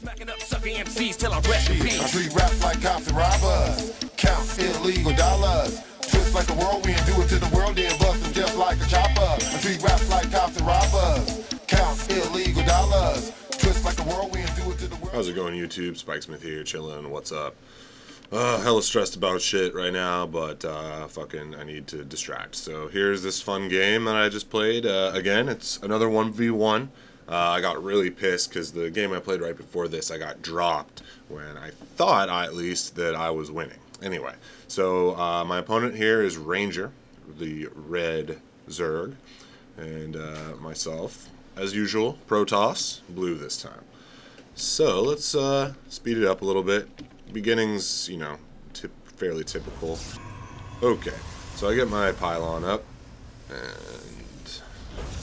Smacking up sucker MCs till I rest in peace. I treat rap like cops and robbers. Count illegal dollars. Twist like a whirlwind, do it to the world, then bust them just like a chopper. I treat rap like cops and robbers. Count illegal dollars. Twist like a whirlwind, do it to the world. How's it going, YouTube? Spikesmth here, chilling. What's up? Hella stressed about shit right now, but fucking I need to distract. So here's this fun game that I just played. Again, it's another 1v1. I got really pissed because the game I played right before this, I got dropped when I thought, at least, that I was winning. Anyway, so my opponent here is Ranger, the red Zerg, and myself, as usual, Protoss, blue this time. So let's speed it up a little bit. Beginning's, you know, fairly typical. Okay, so I get my pylon up, and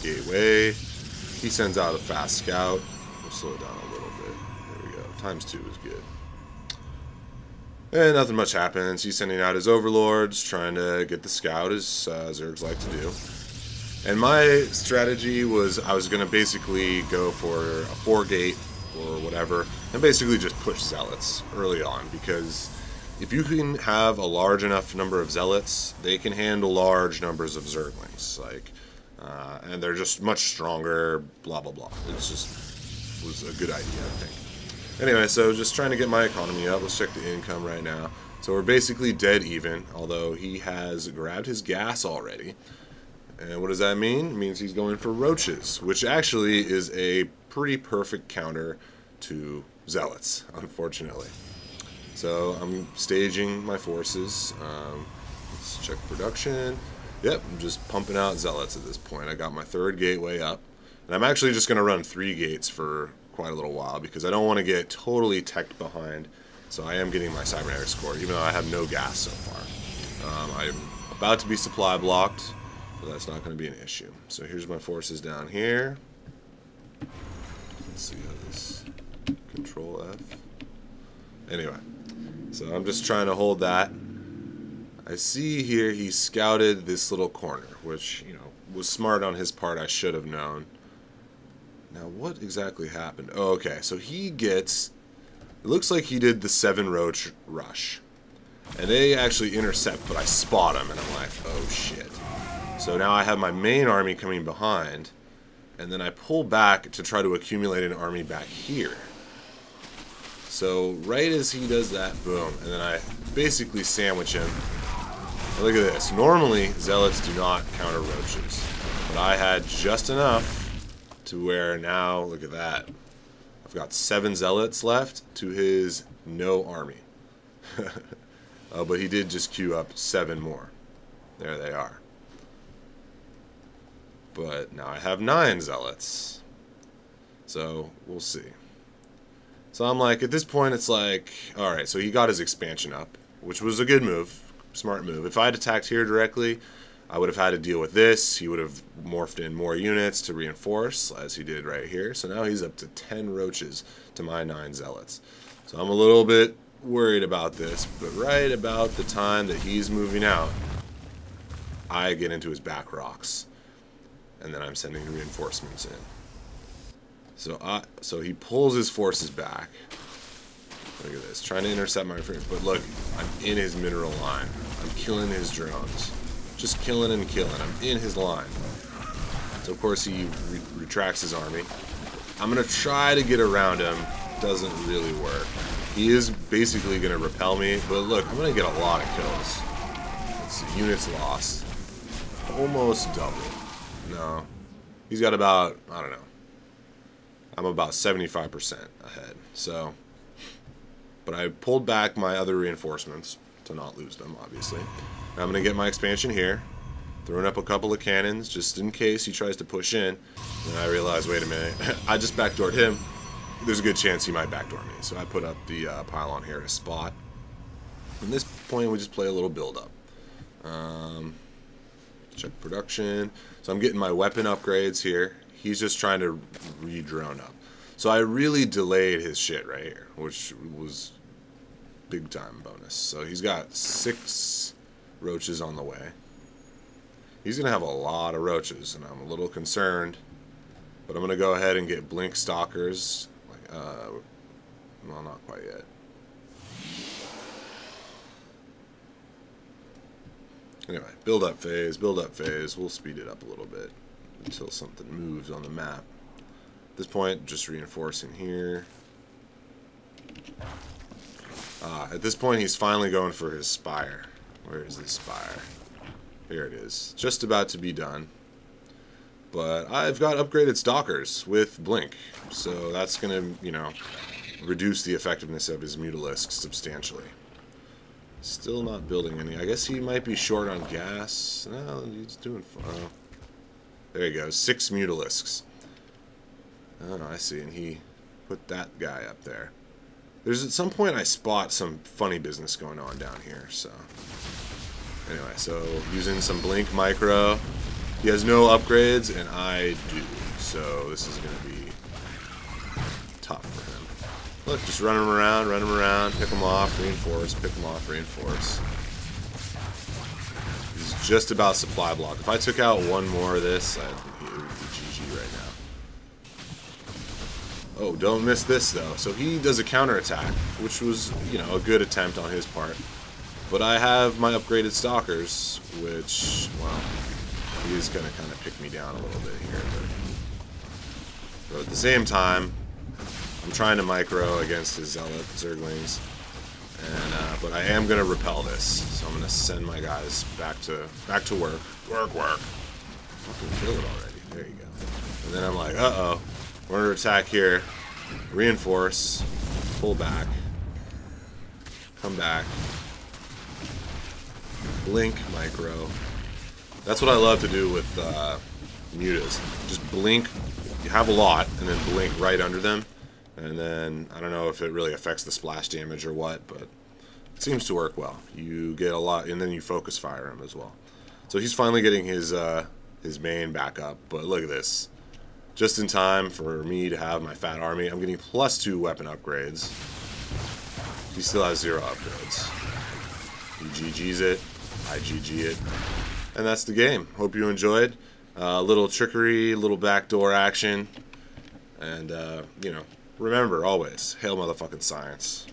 gateway. He sends out a fast scout. We'll slow it down a little bit. There we go. ×2 is good. And nothing much happens. He's sending out his overlords, trying to get the scout, as Zergs like to do. And my strategy was I was going to basically go for a 4-gate or whatever, and basically just push Zealots early on, because if you can have a large enough number of Zealots, they can handle large numbers of Zerglings, like, and they're just much stronger, blah blah blah. It's just was a good idea, I think. Anyway, so just trying to get my economy up. Let's check the income right now. So we're basically dead even, although he has grabbed his gas already. And what does that mean? It means he's going for roaches, which actually is a pretty perfect counter to Zealots, unfortunately. So I'm staging my forces. Let's check production. Yep, I'm just pumping out Zealots at this point. I got my 3rd gateway up. And I'm actually just going to run 3 gates for quite a little while, because I don't want to get totally teched behind. So I am getting my cybernetic score, even though I have no gas so far. I'm about to be supply blocked, but that's not going to be an issue. So here's my forces down here. Let's see how this... Control F. Anyway, so I'm just trying to hold that. I see here he scouted this little corner, which, you know, was smart on his part. I should have known. Now, what exactly happened? Oh, okay, so he gets... It looks like he did the 7 roach rush. And they actually intercept, but I spot him, and I'm like, oh shit. So now I have my main army coming behind, and then I pull back to try to accumulate an army back here. So right as he does that, boom, and then I basically sandwich him. Now look at this. Normally, Zealots do not counter roaches, but I had just enough to where now, look at that. I've got 7 Zealots left to his no army. But he did just queue up 7 more. There they are. But now I have 9 Zealots. So we'll see. So I'm like, at this point, it's like, alright, so he got his expansion up, which was a good move, smart move. If I had attacked here directly, I would have had to deal with this. He would have morphed in more units to reinforce, as he did right here. So now he's up to 10 roaches to my 9 Zealots. So I'm a little bit worried about this, but right about the time that he's moving out, I get into his back rocks, and then I'm sending reinforcements in. So he pulls his forces back. Look at this, trying to intercept my frame. But look, I'm in his mineral line. I'm killing his drones. Just killing and killing. I'm in his line. So of course he retracts his army. I'm going to try to get around him. Doesn't really work. He is basically going to repel me. But look, I'm going to get a lot of kills. Let's see, units lost. Almost double. No. He's got about, I don't know. I'm about 75% ahead. So, but I pulled back my other reinforcements to not lose them, obviously. Now I'm going to get my expansion here, throwing up a couple of cannons just in case he tries to push in. And I realized, wait a minute, I just backdoored him. There's a good chance he might backdoor me. So I put up the pylon here to spot. At this point, we just play a little build-up. Check production. So I'm getting my weapon upgrades here. He's just trying to re-drone up. So I really delayed his shit right here, which was big time bonus. So he's got 6 roaches on the way. He's going to have a lot of roaches, and I'm a little concerned. But I'm going to go ahead and get blink stalkers, Well, not quite yet. Anyway, build up phase, build up phase. We'll speed it up a little bit until something moves on the map. At this point, just reinforcing here. At this point, he's finally going for his spire. Where is this spire? Here it is. Just about to be done. But I've got upgraded stalkers with blink, so that's going to, you know, reduce the effectiveness of his mutalisks substantially. Still not building any. I guess he might be short on gas. No, he's doing fine. Oh. There he goes. 6 mutalisks. Oh, I see. And he put that guy up there. There's at some point I spot some funny business going on down here. So anyway, so using some blink micro. He has no upgrades, and I do. So this is going to be tough for him. Look, just run him around, pick him off, reinforce, pick him off, reinforce. He's just about supply block. If I took out one more of this, it would be GG right now. Oh, don't miss this, though. So he does a counterattack, which was, you know, a good attempt on his part. But I have my upgraded stalkers, which, well, he is going to kind of pick me down a little bit here. But at the same time, I'm trying to micro against his zealot zerglings, and but I am gonna repel this, so I'm gonna send my guys back to work. Work. Fucking kill it already. There you go. And then I'm like, uh-oh, we're under attack here. Reinforce, pull back, come back, blink micro. That's what I love to do with mutas. Just blink. You have a lot, and then blink right under them. And then, I don't know if it really affects the splash damage or what, but it seems to work well. You get a lot, and then you focus fire him as well. So he's finally getting his main back up, but look at this. Just in time for me to have my fat army. I'm getting +2 weapon upgrades. He still has 0 upgrades. He GG's it, I GG it, and that's the game. Hope you enjoyed. Little trickery, little backdoor action, and, you know, remember, always, hail motherfucking science.